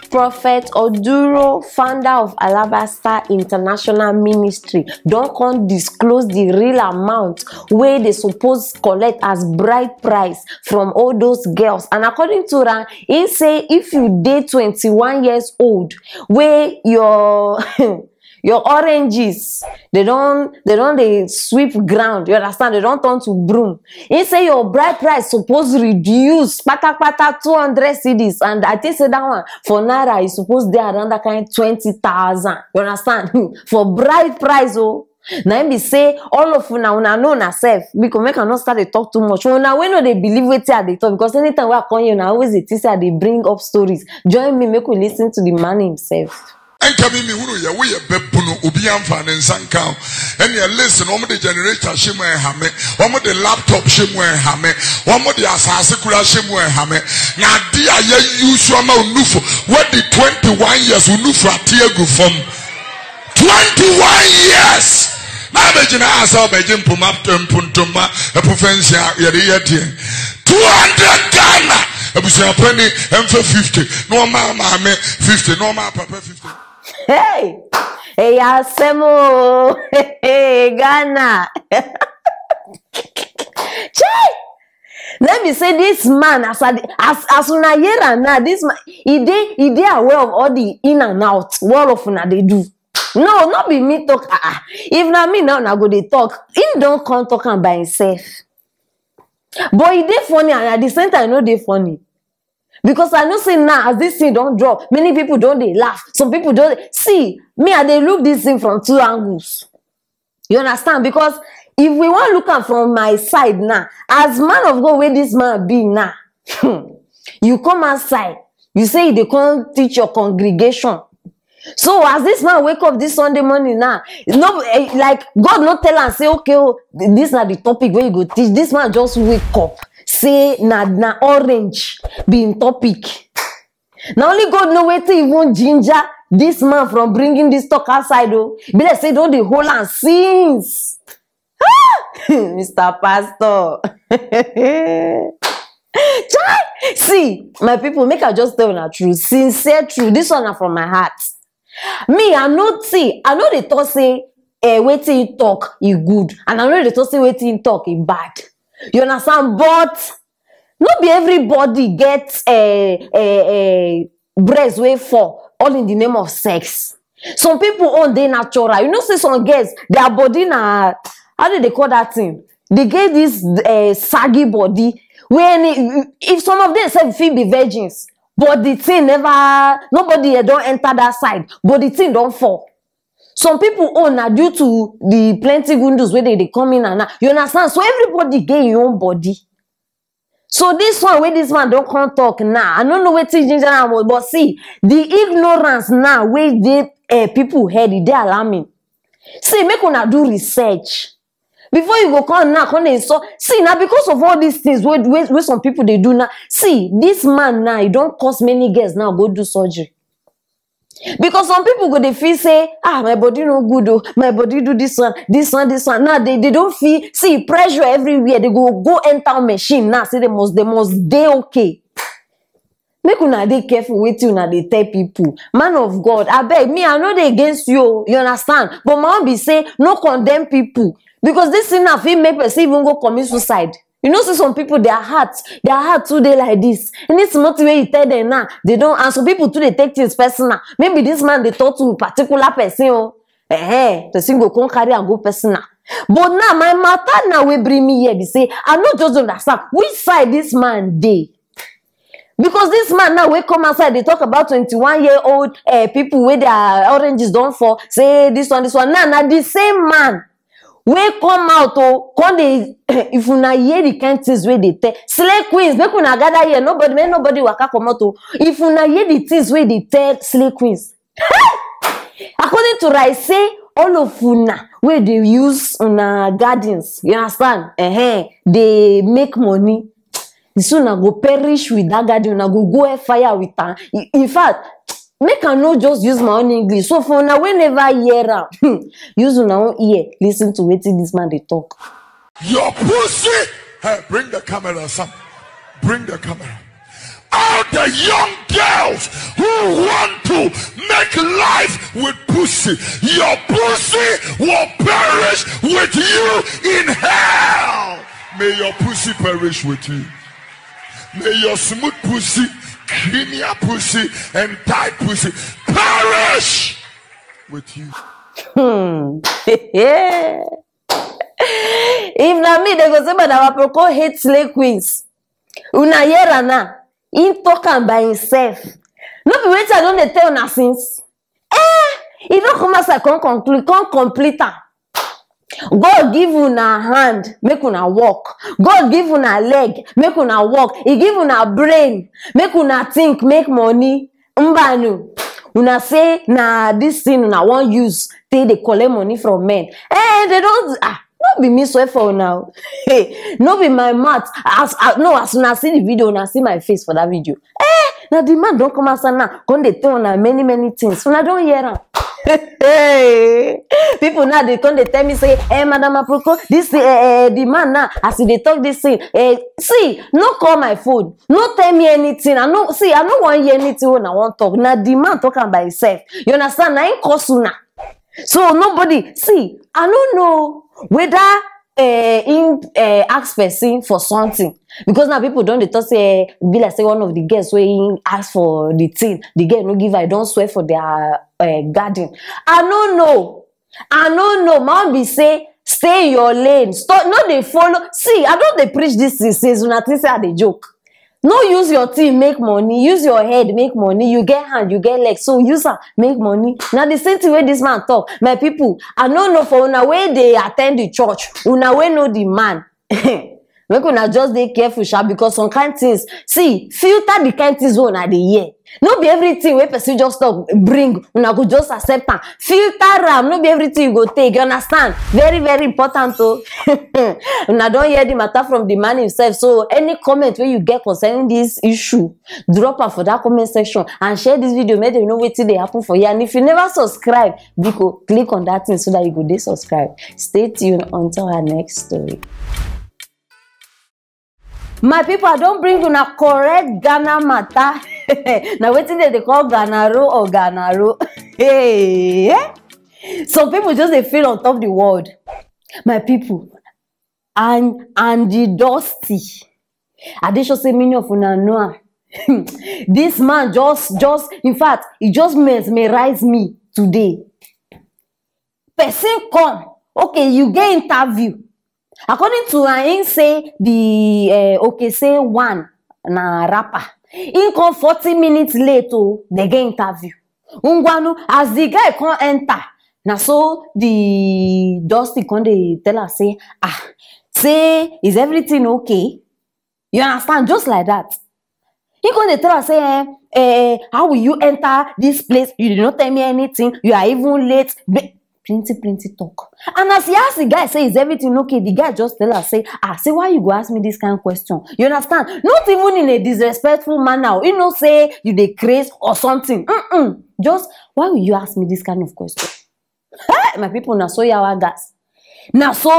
Prophet Oduro, founder of Alabaster International ministry, don't come disclose the real amount where they suppose collect as bride price from all those girls. And according to that, he say if you date 21 years old, where your your oranges they sweep ground, you understand, they don't turn to broom. He say your bride price supposed reduce pata 200 cedis, and I think say that one for naira is supposed there around that kind 20,000, you understand. For bride price. Oh, now me say all of una know na self, because make I not start to talk too much. Una we know they believe wetin I dey talk, because anytime we come here, na always it is they bring up stories. Join me, make we listen to the man himself. Enka mi hunu ya we bebuno obi amfa ne nsanka and you listen omo the generator shemu ehame omo the laptop shemu ehame omo the asase kura shemu ehame na dia ya use ama unufo what the 21 years unufo atiegu from 21 years na be na asa be mpuma mpuntuma epofensia ye de 200 Ghana ebusia penny emfa 50 no mama 50 no mama papa 50. Hey, Asemo, hey, Ghana. Let me say this man, as una hear now, this man, he dey aware of all the in and out. What of una they do? No, not be me talk. If not me now, go they talk. He don't come talking by himself. But he dey funny, and at the same time, I know they funny. Because I know say now, as this thing don't drop, many people don't they laugh. Some people don't see me, and they look this thing from two angles. You understand? Because if we want to look at from my side now, as man of God, where this man be now, you come outside, you say they can't teach your congregation. So as this man wake up this Sunday morning now, no, like God not tell and say, okay, oh, this is not the topic where you go teach. This man just wake up. Say na orange being topic. Now only God know where to even ginger this man from bringing this talk outside. Oh, be like say don't the whole and since. Mr. Pastor. See, my people, make I just tell the truth, sincere truth. This one are from my heart. Me, I know they talk say waiting talk is good, and I know they talk say waiting talk is bad. You understand? But not be everybody gets breast way for all in the name of sex. Some people own they natural. You know, say some girls, their body na, how do they call that thing? They get this saggy body. When if some of them say feel be virgins, but the thing never, nobody don't enter that side, but the thing don't fall. Some people own now due to the plenty windows where they come in and now. You understand? So everybody get your own body. So this one where this man don't come talk now. I don't know what ginger now, but see the ignorance now where they people head it, they alarming. See, make una do research before you go come now. So see now because of all these things where some people they do now. See this man now, he don't cost many girls now go do surgery. Because some people go they feel say, my body no good, oh, my body do this one. Now they don't feel, see pressure everywhere. They go enter machine now. Say they must they okay. Make una dey careful with you now. They tell people, man of God, I beg me, I know they against you. You understand? But man be say no condemn people, because this thing now feel make person even go commit suicide. You know, see some people, their heart too they like this. And it's not the way you tell them now. They don't, and some people too they take things personal. Maybe this man they talk to a particular person. Oh, the thing go come carry and go personal. But now my matter now will bring me here. They say, I not just understand which side this man dey. Because this man now we come outside, they talk about 21-year-old people where their oranges don't fall. Say this one. Now the same man. We come out oh, come they if una hear the kind things where they tell slay queens, make una gather here. Nobody waka come out oh. If una hear the things where they tell slay queens, according to I say all of una where they use una gardens, you understand? They make money. So una go perish with that garden, una go fire with her. In fact, make I not just use my own English. So for now, whenever hear use my own ear, listen to what this man they talk. Your pussy. Hey, bring the camera, son. Bring the camera. All the young girls pussy will perish with you in hell. May your pussy perish with you. May your smooth pussy, creamier pussy, and tight pussy perish with you. If na me, they go say, but our Aproko hate slay queens. Una hear na, him talk am by himself. No be wetin I don dey tell una since. He don't come as I can't complete am. God give una hand, make una walk. God give una leg, make una walk. He give una brain, make una think, make money. Mbanu. Una say na this thing una wan use till they collect money from men. They don't not be me swear for now. Hey, no be my mouth. As una see the video, una see my face for that video. Now the man don't come as now. Come they tell una many things. Una don't hear am. Hey, people now they come they tell me say, Madam Aproko, this the man now as they talk this thing. See, no call my phone, no tell me anything. I don't want hear anything when I want talk. Now the man talking by himself. You understand? Now in Kosuna. So nobody see. I don't know whether ask person for something, because now people don't they talk say be like say one of the guests where he ask for the thing, the girl no give, I don't swear for their garden. I don't know. Man be say stay in your lane. Stop. No, they follow. See, I don't they preach this since una think say they joke. No, use your team, make money. Use your head, make money. You get hand, you get leg. So use her, make money. Now the same thing where this man talk. My people, I don't know for una way they attend the church. Una way know the man. Make una just dey careful, sha, because some kind things. See, filter the kind things una dey hear. No be everything wey person just talk bring. Una go just accept am. Filter am. No be everything you go take. You understand? Very, very important too. Una don't hear the matter from the man himself. So any comment where you get concerning this issue, drop am for that comment section and share this video. Make them know wetin dey happen for you. And if you never subscribe, Biko, click on that thing so that you go dey subscribe. Stay tuned until our next story. My people, I don't bring you a correct Ghana matter. Now, waiting there they call Ghanaro or Ghanaro. Hey, some people just they feel on top of the world. My people, and the dusty. I did just say many of una know. This man just in fact, he just mesmerized me today. Person come, okay, you get interview. According to him say the say one na rapper. In come 40 minutes late they get interview. Ungwanu as the guy come enter. Now so the Dusty come they tell us say is everything okay? You understand? Just like that. He come they tell us say how will you enter this place? You did not tell me anything. You are even late. Plenty talk. And as he asked the guy, say, is everything okay? The guy just tell us, say, why you go ask me this kind of question? You understand? Not even in a disrespectful manner. You know, say, you dey craze or something. Just, why will you ask me this kind of question? My people, now so yawa gas. Now so,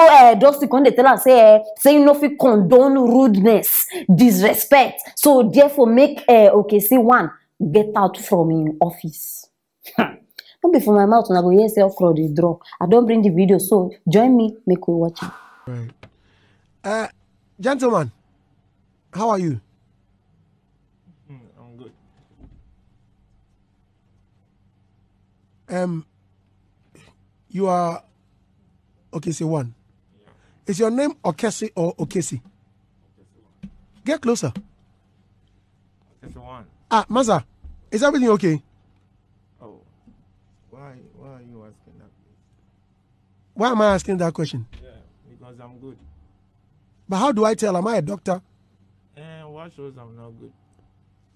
Dusty come they tell us, say you no fit condone rudeness, disrespect. So, therefore, make, say one, get out from in office. Don't be for my mouth, and I go hear say okra dey draw. I don't bring the video, so join me, make we watch it. Right. Gentlemen, how are you? I'm good. You are Okesi one. Yeah. Is your name Okesi or Okesi? Get closer. Okesi one. Maza, is everything okay? Why are you asking that? Why am I asking that question? Yeah, because I'm good. But how do I tell? Am I a doctor? What shows I'm not good?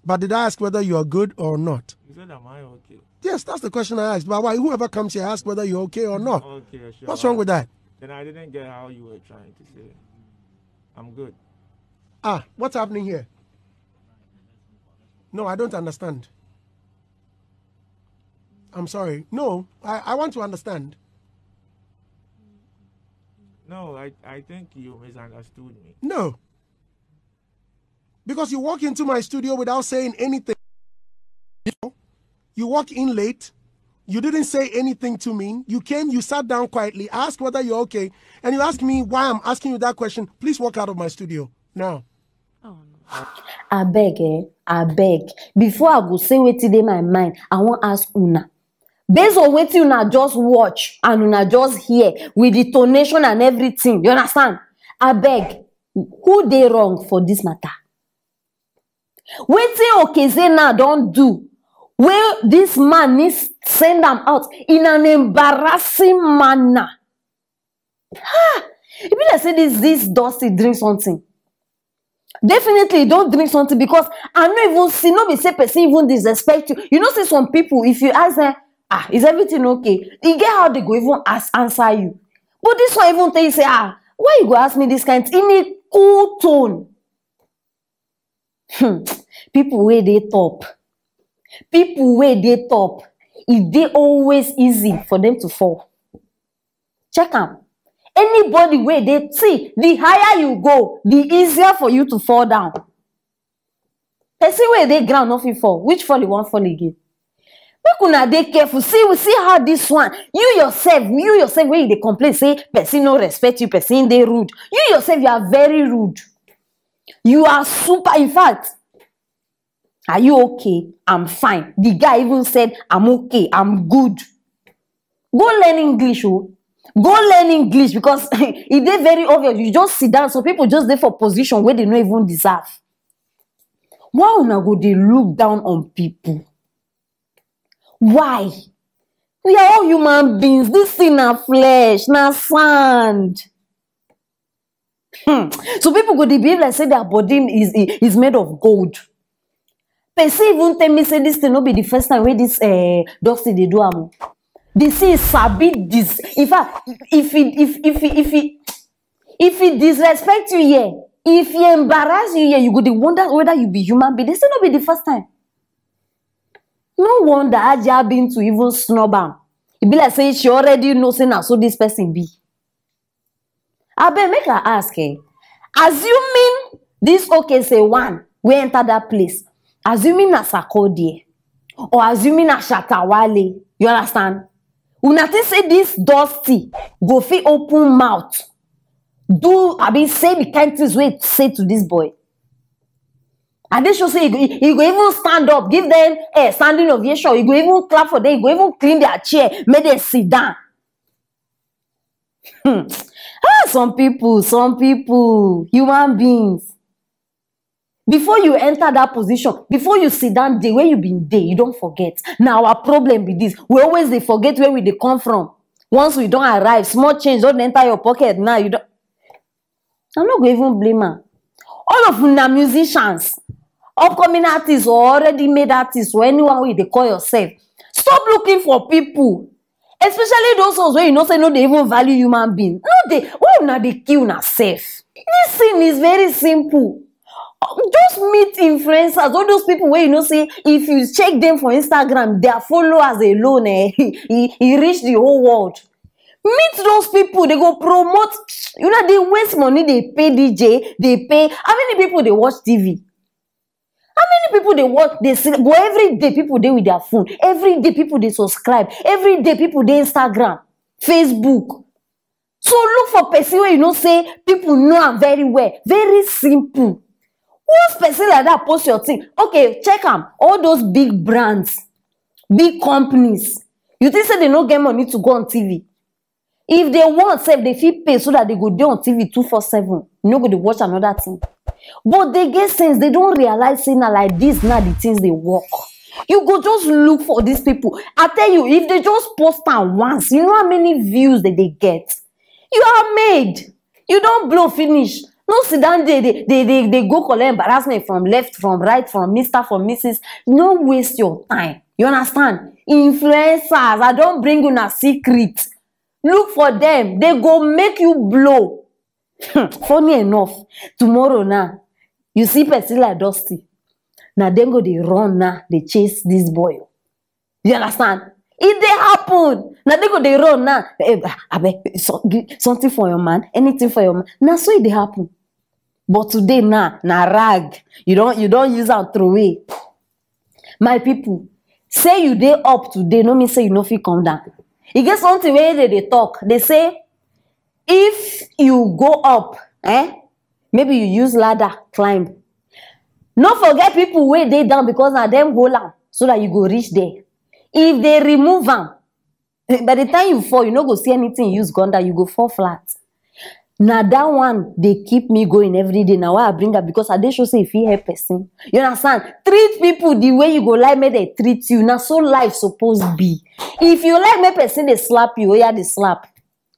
But did I ask whether you are good or not? You said, am I okay? Yes, that's the question I asked. But why? Whoever comes here asks whether you're okay or not. Okay, sure. What's wrong with that? Then I didn't get how you were trying to say. I'm good. What's happening here? No, I don't understand. I'm sorry. No, I want to understand. No, I think you misunderstood me. No. Because you walk into my studio without saying anything. You walk in late, You didn't say anything to me. You came, you sat down quietly, asked whether you're okay, and you asked me why I'm asking you that question. Please walk out of my studio now. I beg, I beg. Before I go say what in my mind, I want to ask Una. Based on what Una just watch and Una just hear with the tonation and everything, you understand? I beg, who they wrong for this matter? Wetin Okezena don't do, where this man needs send them out in an embarrassing manner. If you say this Dusty drink something, definitely don't drink something, because I don't even see nobody say person even disrespect you. You know, see some people, if you ask them, is everything okay? You get how they go even answer you. But this one even tell you say, why you go ask me this kind in a cool tone? People where they top. People where they top. It they always easy for them to fall. Check them. Anybody where they see, the higher you go, the easier for you to fall down. They see where they ground off you fall. Which fall you won't fall again? Make una dey careful. See how this one. You yourself, where they complain, say person no respect you, person they rude. You yourself, you are very rude. You are super. In fact, are you okay? I'm fine. The guy even said, I'm okay. I'm good. Go learn English, oh. Go learn English, because it is very obvious. You just sit down, so people just there for position where they don't even deserve. Why una go they look down on people? Why? We are all human beings. This thing na flesh, na sand. So people go they behave like say their body is made of gold. Person even tell me say this thing no be the first time where this Dusty they do am. They say sabi this. In fact, if he disrespect you here, if he embarrass you here, you go to wonder whether you be human being. They say no be the first time. No wonder Aja been to even snub am. It be like say she already know say now so this person be. I bet make her ask, assuming this okay say one we enter that place, assuming na Sakode or assuming na Shatawale, you understand? Una think say this Dusty go fit open mouth, say the kind things we say to this boy. And they should say he go even stand up, give them a standing ovation. He go even clap for them. He go even clean their chair, make them sit down. Some people, human beings. Before you enter that position, before you sit down there where you been there, you don't forget. Now our problem with this, we always they forget where they come from. Once we don't arrive, small change don't enter your pocket. Now you don't. I'm not going to even blame her. All of them are musicians, upcoming artists, or already made artists, or anyone where they call yourself. Stop looking for people, especially those ones where you know say no they even value human beings. No, why not they kill yourself? This thing is very simple. Just meet influencers, all those people where you know say if you check them for Instagram, their followers alone, he reach the whole world. Meet those people, they go promote. You know, they waste money, they pay DJ, they pay. How many people they watch TV? How many people they watch? They go every day, people they with their phone. Every day, people they subscribe. Every day, people they Instagram, Facebook. So look for person where you know say people know am very well. Very simple. Once person like that post your thing, okay, check them. All those big brands, big companies. You think say they no get money to go on TV? If they want, say they feel pay so that they go there on TV 247. You know, go to watch another thing. But they get sense. They don't realize saying like this now the things they work. You go just look for these people. I tell you, if they just post am once, you know how many views that they get. You are made. You don't blow finish. No sit down there. They go collect embarrassment from left, from right, from Mr., from Mrs. No waste your time. You understand? Influencers, I don't bring you a secret. Look for them. They go make you blow. Funny enough, tomorrow now, you see person like Dusty. Now then go they run now, they chase this boy. You understand? If they happen, now they go they run now. I bet something for your man, anything for your man. Now so it happen. But today now rag. You don't use and throw away. My people, say you dey up today no mean say you no fit come down. E get something where they talk. They say if you go up, maybe you use ladder climb. No forget people wey dey down because na them hold am so that you go reach there. If they remove am, by the time you fall, you no go see anything use gun down, you go fall flat. Now that one they keep me going every day. Now why I bring up because I dey show say if you help person, you understand? Treat people the way you go like me they treat you. Now so life supposed be. If you like me person they slap you, oh yeah they slap.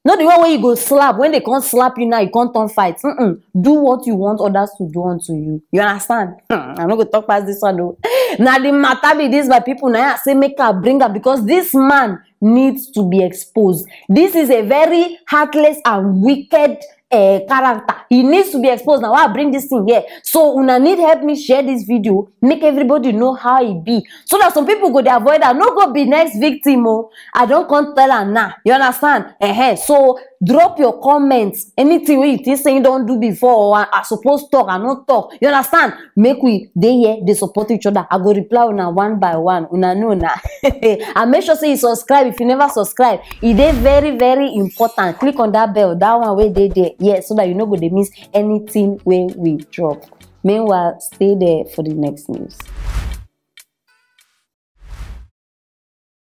Not the one where you go slap when they can't slap you now you can't turn fight. Do what you want others to do unto you. You understand? I'm not gonna talk past this one though. Now the matter be this by people now I say make her bring up because this man needs to be exposed. This is a very heartless and wicked character. He needs to be exposed. Now I bring this thing here. So una need help me share this video, make everybody know how he be. So that some people go they avoid that. No go be next victim. Oh, I don't come tell her now. You understand? So drop your comments. Anything where you think saying don't do before or I supposed talk and not talk. You understand? Make we they here they support each other. I go reply una one by one. Una know na. And make sure say you subscribe if you never subscribe. It is very, very important. Click on that bell. That one where they there. Yes, so that you know go they miss anything where we drop. Meanwhile, stay there for the next news.